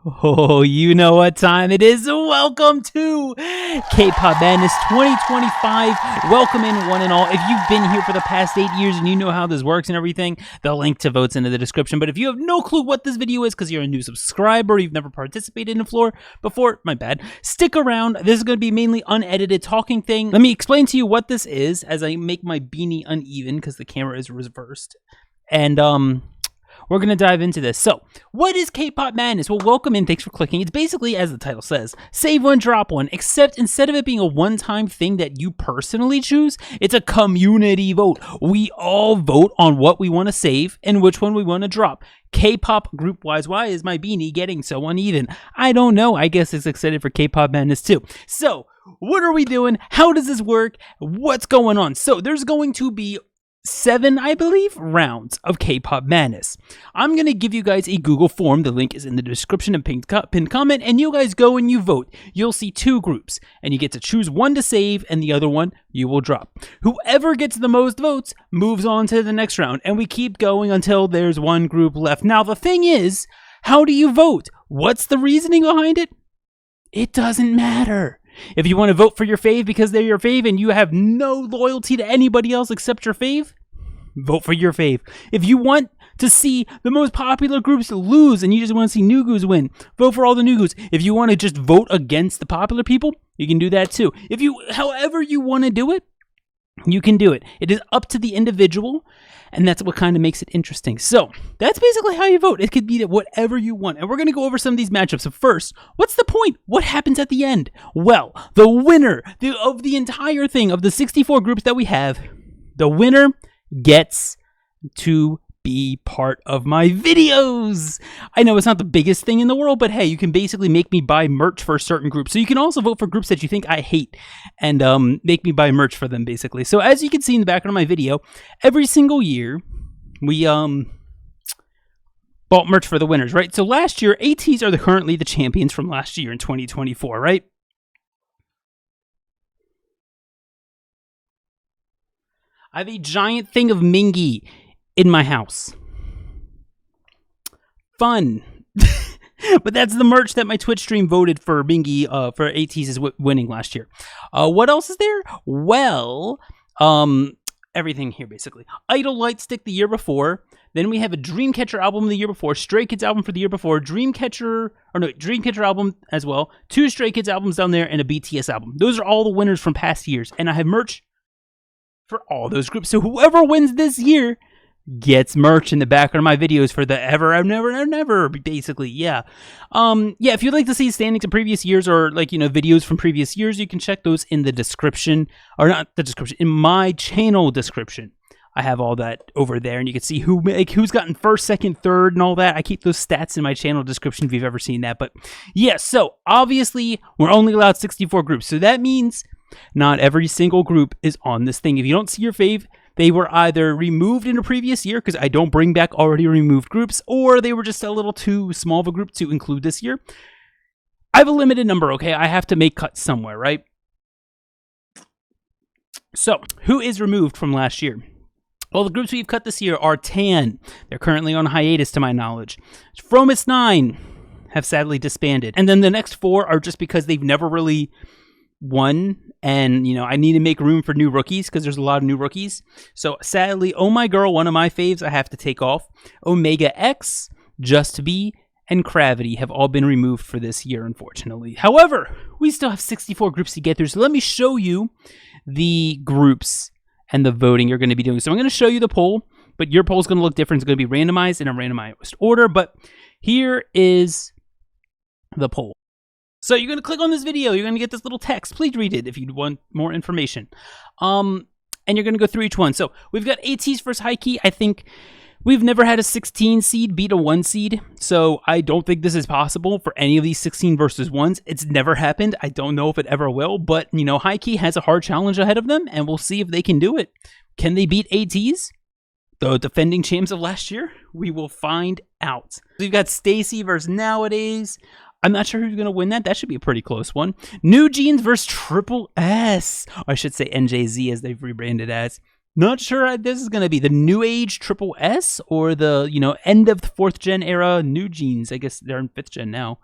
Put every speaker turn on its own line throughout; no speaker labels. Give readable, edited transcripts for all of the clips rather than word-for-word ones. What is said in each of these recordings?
Oh, you know what time it is. Welcome to K-Pop Madness 2025. Welcome in one and all. If you've been here for the past 8 years and you know how this works and everything, the link to votes in the description. But if you have no clue what this video is because you're a new subscriber, you've never participated in the floor before, my bad, stick around. This is going to be mainly unedited talking thing. Let me explain to you what this is as I make my beanie uneven because the camera is reversed. And, we're going to dive into this. So, what is K-Pop Madness? Well, welcome in. Thanks for clicking. It's basically, as the title says, save one, drop one, except instead of it being a one-time thing that you personally choose, it's a community vote. We all vote on what we want to save and which one we want to drop. K-pop group-wise. Why is my beanie getting so uneven? I don't know. I guess it's excited for K-Pop Madness too. So, what are we doing? How does this work? What's going on? So, there's going to be 7, I believe, rounds of K-Pop Madness. I'm going to give you guys a Google form. The link is in the description and pinned comment, and you guys go and you vote. You'll see 2 groups, and you get to choose one to save, and the other one you will drop. Whoever gets the most votes moves on to the next round, and we keep going until there's one group left. Now, the thing is, how do you vote? What's the reasoning behind it? It doesn't matter. If you want to vote for your fave because they're your fave and you have no loyalty to anybody else except your fave, vote for your fave. If you want to see the most popular groups lose and you just want to see new groups win, vote for all the new groups. If you want to just vote against the popular people, you can do that too. However you want to do it, you can do it. It is up to the individual, and that's what kind of makes it interesting. So that's basically how you vote. It could be whatever you want. And we're going to go over some of these matchups. So first, what's the point? What happens at the end? Well, the winner of the entire thing, of the 64 groups that we have, the winner gets to be part of my videos. I know it's not the biggest thing in the world, but hey, you can basically make me buy merch for a certain group. So you can also vote for groups that you think I hate and make me buy merch for them, basically. So as you can see in the background of my video, every single year we bought merch for the winners, right? So last year, ATs are currently the champions from last year in 2024, right? I have a giant thing of Mingy in my house. Fun. But that's the merch that my Twitch stream voted for Mingy for ATs is winning last year. What else is there? Well, everything here basically. Idol Light Stick the year before. Then we have a Dreamcatcher album the year before. Stray Kids album for the year before. Dreamcatcher album as well. 2 Stray Kids albums down there and a BTS album. Those are all the winners from past years. And I have merch for all those groups. So whoever wins this year gets merch in the background of my videos for the never, basically. Yeah. If you'd like to see standings of previous years or videos from previous years, you can check those in the description, or not the description, in my channel description. I have all that over there, and you can see who's gotten first, second, third, and all that. I keep those stats in my channel description if you've ever seen that. But yeah, so obviously we're only allowed 64 groups. So that means not every single group is on this thing. If you don't see your fave, they were either removed in a previous year, because I don't bring back already removed groups, or they were just a little too small of a group to include this year. I have a limited number, okay? I have to make cuts somewhere, right? So, who is removed from last year? Well, the groups we've cut this year are Tan. They're currently on hiatus, to my knowledge. Fromis 9 have sadly disbanded. And then the next 4 are just because they've never really won, and I need to make room for new rookies because there's a lot of new rookies. So sadly, Oh My Girl, one of my faves, I have to take off. Omega X, Just Be, and Gravity have all been removed for this year, unfortunately. However, we still have 64 groups to get through, so let me show you the groups and the voting you're going to be doing. So I'm going to show you the poll, but your poll is going to look different. It's going to be randomized in a randomized order, but here is the poll. So you're going to click on this video. You're going to get this little text. Please read it if you want more information. And you're going to go through each one. So we've got ATs versus High-Key. I think we've never had a 16 seed beat a 1 seed. So I don't think this is possible for any of these 16 versus 1s. It's never happened. I don't know if it ever will. But, High-Key has a hard challenge ahead of them. And we'll see if they can do it. Can they beat ATs? The defending champs of last year? We will find out. We've got Stacy versus Nowadays. I'm not sure who's going to win that. That should be a pretty close one. New Jeans versus Triple S. I should say NJZ as they've rebranded as. Not sure how this is going to be the new age triple S or the, end of the 4th gen era new jeans. I guess they're in 5th gen now.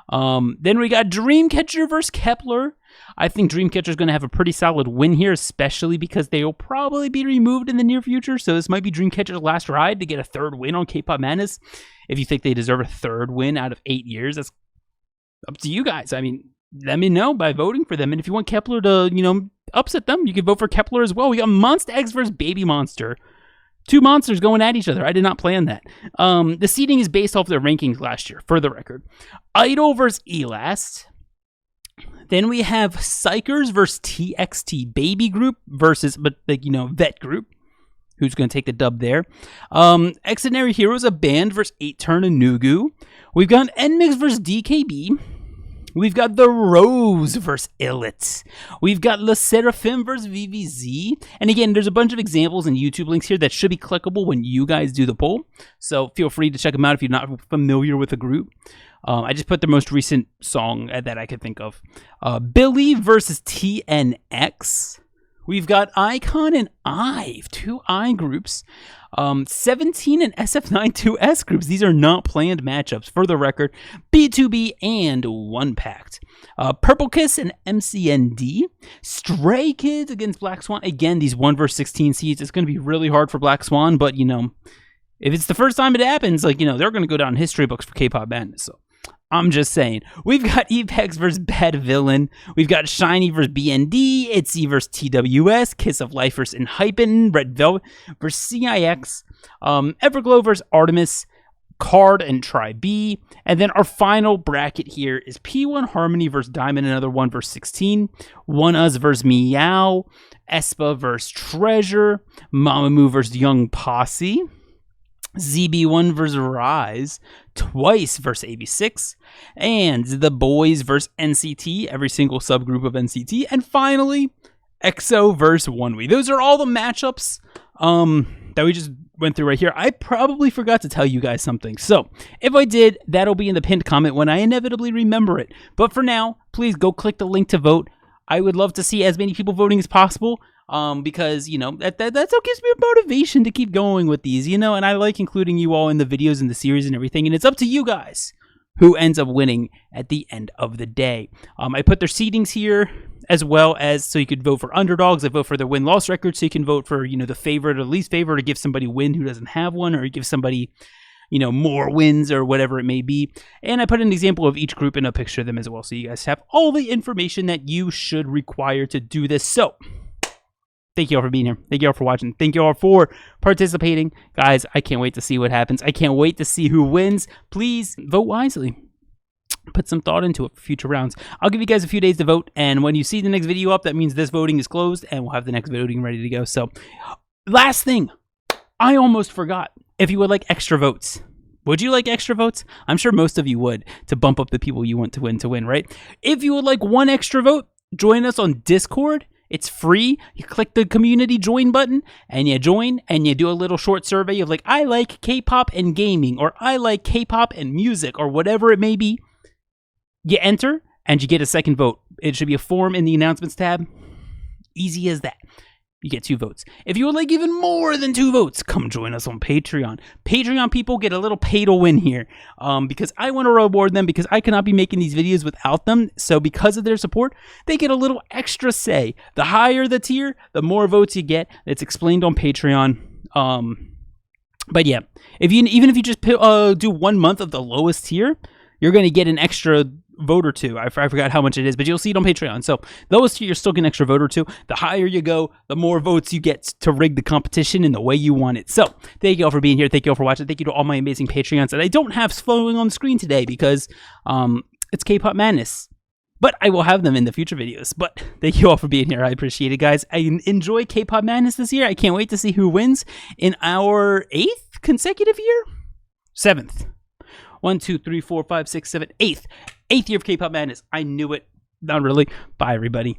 Then we got Dreamcatcher versus Kepler. I think Dreamcatcher is going to have a pretty solid win here, especially because they will probably be removed in the near future. So this might be Dreamcatcher's last ride to get a 3rd win on K-Pop Madness. If you think they deserve a 3rd win out of 8 years, that's up to you guys. I mean, let me know by voting for them. And if you want Kepler to, upset them, you can vote for Kepler as well. We got Monsta X versus Baby Monster. 2 monsters going at each other. I did not plan that. The seeding is based off their rankings last year, for the record. Idol versus Elast. Then we have Psychers versus TXT. Baby group versus, Vet group. Who's going to take the dub there? Extraordinary Heroes, a band versus 8-Turn and Nugu. We've got nmixx versus DKB. We've got The Rose versus Illit. We've got Le Seraphim versus VVZ. And again, there's a bunch of examples and YouTube links here that should be clickable when you guys do the poll. So feel free to check them out if you're not familiar with the group. I just put the most recent song that I could think of. Billy versus TNX. We've got Icon and IVE, 2 I groups. 17 and SF9 2S groups. These are not planned matchups. For the record, B2B and 1Pact. Purple Kiss and MCND. Stray Kids against Black Swan. Again, these 1 versus 16 seeds. It's going to be really hard for Black Swan, but, if it's the first time it happens, they're going to go down in history books for K-Pop Madness. So I'm just saying. We've got Epex versus Bad Villain. We've got Shiny versus BND. ITZY versus TWS. Kiss of Life versus Enhypen. Red Velvet versus CIX. Everglow versus Artemis. Card and Try B. And then our final bracket here is P1 Harmony versus Diamond. Another 1 versus 16. One Us versus Meow. Espa versus Treasure. Mamamoo versus Young Posse. ZB1 versus Rise, Twice versus AB6, and The Boys versus NCT, every single subgroup of NCT, and finally, EXO versus OneWe. Those are all the matchups that we just went through right here. I probably forgot to tell you guys something, so if I did, that'll be in the pinned comment when I inevitably remember it. But for now, please go click the link to vote. I would love to see as many people voting as possible. Because, that's what gives me a motivation to keep going with these, and I like including you all in the videos and the series and everything, and it's up to you guys who ends up winning at the end of the day. I put their seedings here as well as so you could vote for underdogs. I vote for their win-loss record, so you can vote for, the favorite or least favorite to give somebody win who doesn't have one, or give somebody, more wins or whatever it may be. And I put an example of each group and a picture of them as well, so you guys have all the information that you should require to do this. So thank you all for being here. Thank you all for watching. Thank you all for participating. Guys, I can't wait to see what happens. I can't wait to see who wins. Please vote wisely. Put some thought into it for future rounds. I'll give you guys a few days to vote, and when you see the next video up, that means this voting is closed, and we'll have the next voting ready to go. So, last thing, I almost forgot. If you would like extra votes, would you like extra votes? I'm sure most of you would, to bump up the people you want to win, right? If you would like 1 extra vote, join us on Discord. It's free. You click the community join button and you join and you do a little short survey of I like K-pop and gaming, or I like K-pop and music, or whatever it may be. You enter and you get a second vote. It should be a form in the announcements tab. Easy as that. You get 2 votes. If you would like even more than 2 votes, come join us on Patreon. Patreon people get a little pay to win here because I want to reward them because I cannot be making these videos without them. So because of their support, they get a little extra say. The higher the tier, the more votes you get. It's explained on Patreon. But yeah, even if you just do 1 month of the lowest tier, you're going to get an extra vote or 2. I forgot how much it is, but you'll see it on Patreon. So lowest tier, you're still getting an extra vote or 2. The higher you go, the more votes you get to rig the competition in the way you want it. So thank you all for being here. Thank you all for watching. Thank you to all my amazing Patreons that I don't have flowing on the screen today because it's K-Pop Madness. But I will have them in the future videos. But thank you all for being here. I appreciate it, guys. I enjoy K-Pop Madness this year. I can't wait to see who wins in our 8th consecutive year? 7th. 1, 2, 3, 4, 5, 6, 7, 8th. 8th year of K-Pop Madness. I knew it. Not really. Bye, everybody.